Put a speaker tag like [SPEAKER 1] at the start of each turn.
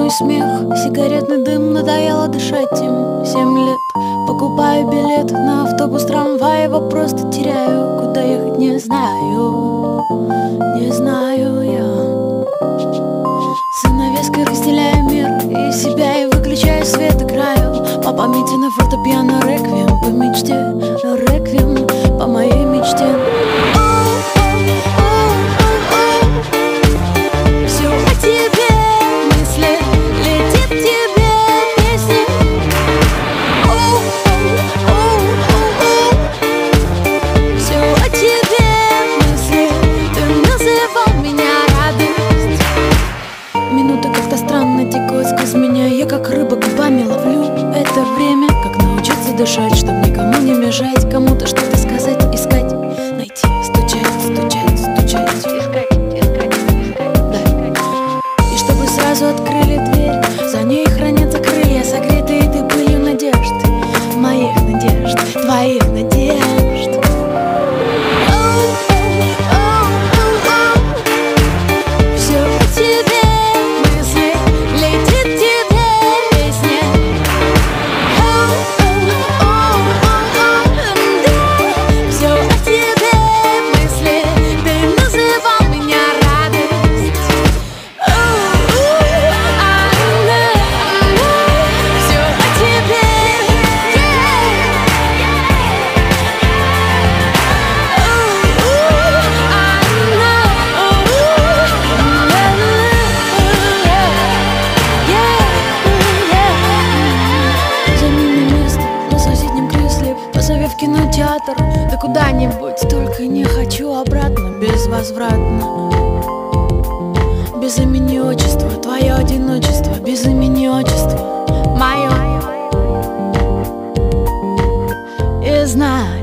[SPEAKER 1] Тишину и смех, сигаретный дым, надоело дышать им 7 лет. Покупаю билет на автобус, трамвай, его просто теряю. Куда ехать не знаю, не знаю я. Занавеской разделяю мир и себя, и выключаю свет, играю по памяти на фортепиано реквием по мечте, реквием по моей мечте. Сквозь меня я как рыба губами ловлю это время. Как научиться дышать, чтоб никому не мешать, кому-то что-то сказать, искать, найти, стучать, стучать, стучать, искать, искать, искать, да. И чтобы сразу открыли дверь, за ней хранятся крылья, согретые ты пылью надежд, моих надежд, твоих надежд. Позови в кинотеатр, да куда-нибудь, только не хочу обратно, безвозвратно. Без имени отчества, твое одиночество, без имени отчества, мое. И знай,